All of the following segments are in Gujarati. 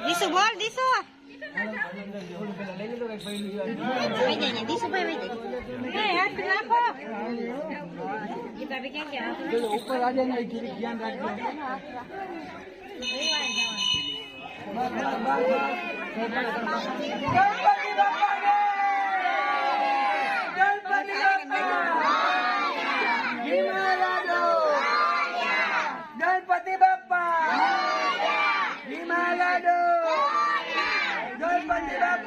દીસુ બોલ દીસુ ઉપર આજે ધ્યાન રાખજો. ગણપતિ બાપા હિમાલય ગણપતિ બાપા.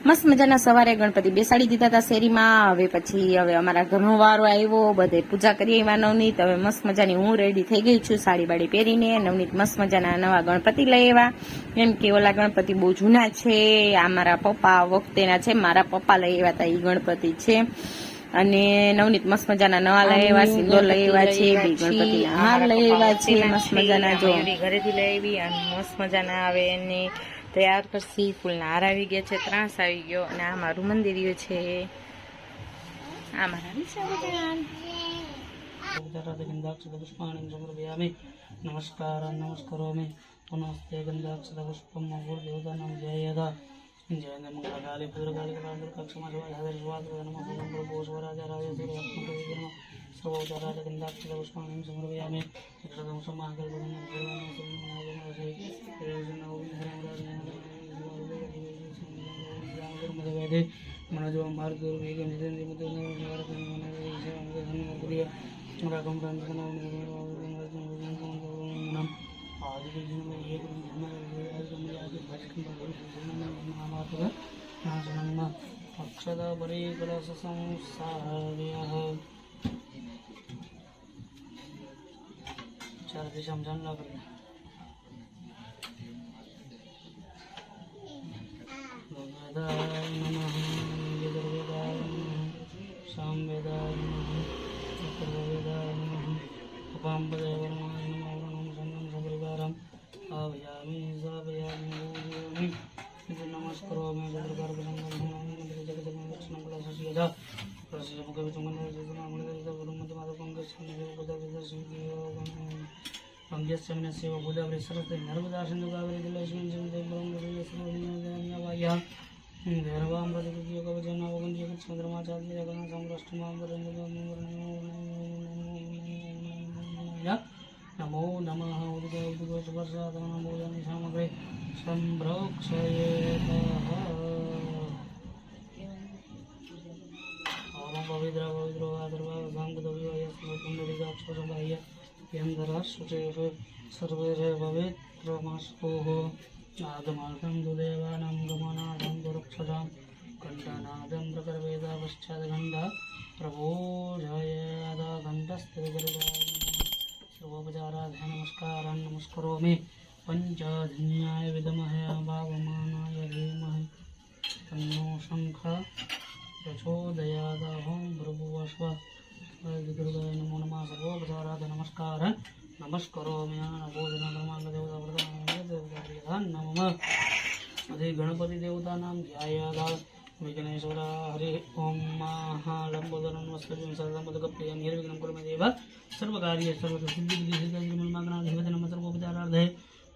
મસ્ત મજાના સવારે ગણપતિ બેસાડી દીધા હતા શેરીમાં. હવે અમારા ઘરનો વારો આવ્યો, બધે પૂજા કરી આવ્યા નવનીત. હવે મસ્ત મજાની હું રેડી થઈ ગઈ છું સાડી બાડી પહેરીને. નવનીત મસ્ત મજાના નવા ગણપતિ લઈ આવ્યા, એમ કે ઓલા ગણપતિ બહુ જૂના છે, આ મારા પપ્પા વખતેના છે, મારા પપ્પા લઈ આવ્યા હતા એ ગણપતિ છે. અને નવનીત મસ્ત મજાના નવા લઈ આવ્યા, સિંદોર લઈ આવ્યા છે, બે ગણપતિ હાર લઈ આવ્યા છે મસ્ત મજાના. જો ઘરેથી લઈ આવી અને મસ્ત મજાના આવે એને તૈયાર કરશી. ફૂલના હાર આવી ગયા છે, ત્રાસ આવી ગયો, અને આ મારું મંદિર છે. આ મારા નમસ્કાર નમસ્કારોમિ પુનસ્તે ગંધાક્ષર પુષ્પમ દેવતાનામ જય जय मंगल काली पूर्वकाली कक्षमा प्रभु स्वराजा राजा सर्वोदराज गंधाक्षर पुष्पाणि समर्पयामि मनोज भारत अक्षद परिकलश संसार्यः चार दिशा में जानना करें. वेदाय नमः यजुर्वेदाय नमः सामवेदाय नमः अथर्ववेदाय नमः उपाम्बदेव वर्माय नमः वर्णं सन्नं सपरिवारम् आभयामि साभयामि भूमि नमस्कारोमि नर्मदा सिंधु कावेरी नमो नमः सामग्री संभ्रोक्षयेतः पवित्र पवित्रो आदर्भाङ्गदव्योयस्मृतुण्डलिकाक्षरबाह्य यन्दरशुचेः सर्वे पवित्रमस्कुः आगमार्थं तु देवानां गमनार्थं तु रक्षतां घण्टानादं प्रकरवेदा पश्चाद्घण्टा प्रबोधयेदा घण्टस्थितिगरुडाय सर्वोपचाराध्य नमस्कारान् नमस्करोमि पंचधन्याय विद्महे भावमानाय धीमहि तन्नो शङ्खः प्रचोदयात्. ओं भृगुवस्व गुरुदेवाय नमो नमः. सर्वोपचाराध्य नमस्कार नमस्करोमि भोजनकर्माङ्गदेवता नमः. अधि गणपति देवतानां ध्यायात् विघ्नेश्वर हरि ओं महालंबोदरं नमस्कृतं सर्वमदगप्रियं निर्विघ्नं कुरु मे देव सर्वकार्ये सर्वसिद्धिर्मागणाधिपति नमः. सर्वोपचारार्थे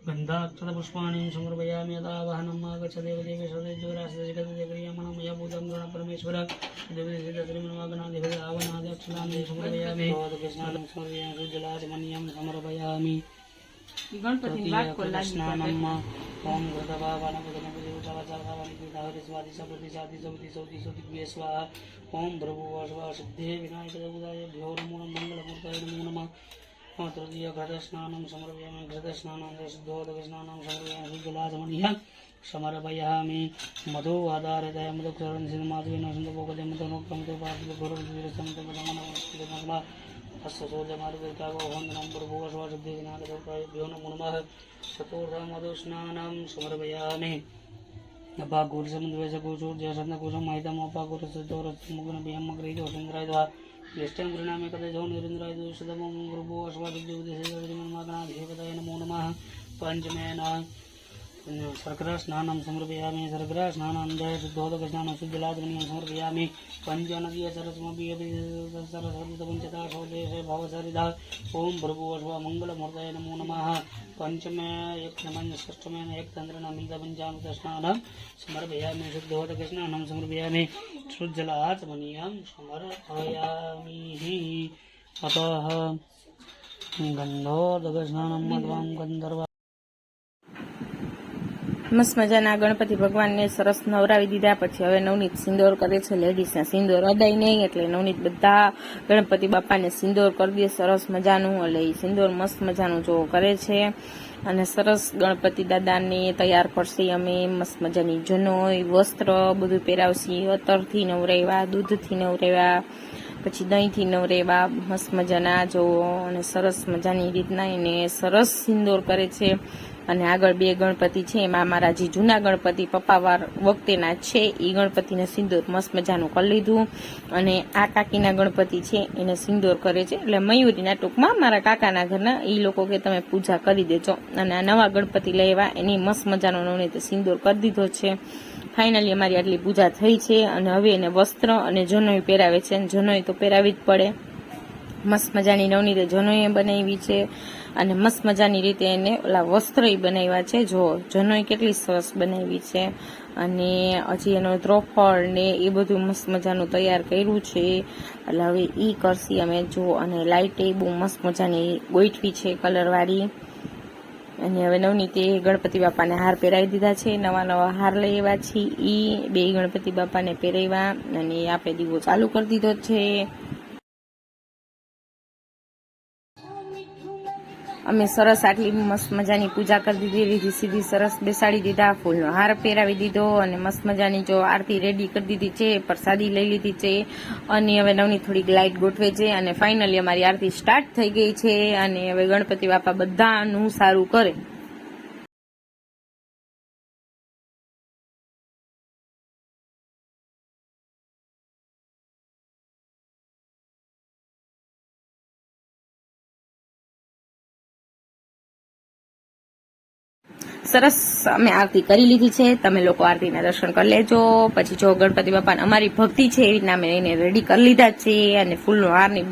गन्धाक्षत पुष्पाणि समर्पयामि. यदा वाहनम् आगच्छति देवदेवेश्वरजगद्देवक्रियमणं मया भूतं गण परमेश्वर देवदेवश्रीमन्वागणाधिपति आवनादक्षिणानि समर्पयामि. जलाचमनीयं समर्पयामि. स्नानम् ओं स्वाहा ओं भृगुवस्व सिद्धे विनायकदेवताभ्यो नमो मंगलमूर्तये नमो नमः. तृतीय घटस्नानं समर्पयामि. घटस्नानं शुद्धोदकस्नानं समर्पयामि. शुद्धलाचमनीयं समर्पयामि. मधु आधारितय मधुक्षरं सिद्धमाधवेन सन्दभोगते मधुनोक्तमते पार्थिवगौरवं हस्तशोधमार्गोहन्दनं प्रभुवस्व सिद्धे विनायकदेवताभ्यो नमो नमः. चतुर्थं मधुस्नानं समर्पयामि. अपागुरुसमुद्वेशकुचूर्जसन्नकुशं महितमपागुरुसतोरमुग्नभियमग्रहीतोषेन्द्रायद्वा ज्येष्ठं गृह्णामि कथजो निरिन्द्राय दुष्टतमं गुरुभो अस्वादिव्योदिशेश्वरीमन्मागणाधिपतये नमो नमः. पञ्चमेन शर्करा स्नानं समर्पयामि शर्करा स्नानानन्तरं शुद्धोदकस्नानं शुद्धजलाद्वनीयं समर्पयामि पञ्चनदीय सरस्वती सरस्वतीपञ्चताशोदेशे भवसरिधा ओम भृगुवस्व मङ्गलमूर्तये नमो नमः पंचमे एक षष्ठमेन एक तन्त्रेण स्नानं समर्पयामि शुद्धोदकस्नानं समर्पयामि शुद्धजलाद्वनीयं समर्पयामि अतः गन्धोदकस्नानं मध्वं गन्धर्व મસ્ત મજાના ગણપતિ ભગવાનને સરસ નવરાવી દીધા. પછી હવે નવનીત સિંદોર કરે છે. લેડીઝના સિંદોર અદાય નહીં એટલે નવનીત બધા ગણપતિ બાપાને સિંદોર કરી દે સરસ મજાનું. એટલે એ સિંદોર મસ્ત મજાનું જો કરે છે અને સરસ ગણપતિ દાદાને તૈયાર કરશે. અમે મસ્ત મજાની જનોઈ વસ્ત્ર બધું પહેરાવશી. અત્તરથી નવરાવ્યા, દૂધથી નવરાવ્યા, પછી દહીંથી નવરાવ્યા મસ્ત મજાના જો. અને સરસ મજાની રીતના એને સરસ સિંદોર કરે છે. અને આગળ બે ગણપતિ છે એમાં મારા જે જૂના ગણપતિ પપ્પાવાર વખતેના છે એ ગણપતિને સિંદૂર મસ્ત મજાનું કરી લીધું. અને આ કાકીના ગણપતિ છે એને સિંદૂર કરે છે. એટલે મયુરીના ટૂંકમાં મારા કાકાના ઘરના એ લોકો કે તમે પૂજા કરી દેજો. અને આ નવા ગણપતિ લઈ આવ્યા એની મસ્ત મજાનો નવનીતે સિંદૂર કરી દીધો છે. ફાઇનલી અમારી આટલી પૂજા થઈ છે. અને હવે એને વસ્ત્ર અને જનોઈ પહેરાવે છે. અને જનોઈ તો પહેરાવી જ પડે. મસ્ત મજાની નવનીતે જનોઈ બનાવી છે. અને મસ્ત મજાની રીતે એને ઓલા વસ્ત્ર બનાવ્યા છે. જો જનોઈ કેટલી સરસ બનાવી છે. અને હજી એનો ત્રોફળ ને એ બધું મસ્ત મજાનું તૈયાર કર્યું છે. એટલે હવે ઈ કરશી અમે જો. અને લાઇટ એ બહુ મસ્ત મજાની ગોઠવી છે કલરવાળી. અને હવે નવનીતે ગણપતિ બાપાને હાર પહેરાવી દીધા છે. નવા નવા હાર લઈ આવ્યા છે. ઈ બે ગણપતિ બાપાને પહેરાવ્યા અને આપણે દીવો ચાલુ કરી દીધો છે. અમે સરસ આટલી મસ્ત મજાની પૂજા કરી દીધી. રીધી સીધી સરસ બેસાડી દીધા. ફૂલનો હાર પહેરાવી દીધો. અને મસ્ત મજાની જો આરતી રેડી કરી દીધી છે. પ્રસાદી લઈ લીધી છે. અને હવે નવની થોડીક લાઇટ ગોઠવે છે. અને ફાઇનલી અમારી આરતી સ્ટાર્ટ થઈ ગઈ છે. અને હવે ગણપતિ બાપા બધાનું સારું કરે. સરસ અમે આરતી કરી લીધી છે. તમે લોકો આરતીના દર્શન કરી લેજો. પછી જો ગણપતિ બાપાને અમારી ભક્તિ છે એવી રીતના અમે એને રેડી કરી લીધા છે. અને ફૂલનો હારની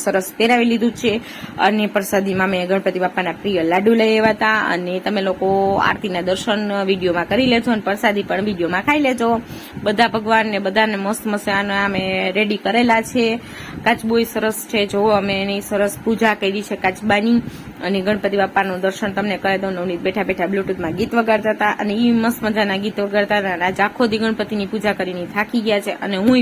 સરસ પહેરાવી લીધું છે. અને પ્રસાદીમાં મેં ગણપતિ બાપાના પ્રિય લાડુ લઈ આવ્યા હતા. અને તમે લોકો આરતીના દર્શન વિડીયોમાં કરી લેજો. અને પ્રસાદી પણ વિડીયોમાં ખાઈ લેજો. બધા ભગવાનને બધાને મસ્ત મસાના અમે રેડી કરેલા છે. કાચબોય સરસ છે. જો અમે એની સરસ પૂજા કરી છે કાચબાની. અને ગણપતિ બાપાનું દર્શન તમને કરી દઉં. નવનીત બેઠા બેઠા બ્લુટૂથમાં ગીત વગાડતા હતા. અને એ મસ્ત મજાના ગીત વગાડતા હતા. આજ આખો દી ગણપતિની પૂજા કરીને થાકી ગયા છે. અને હું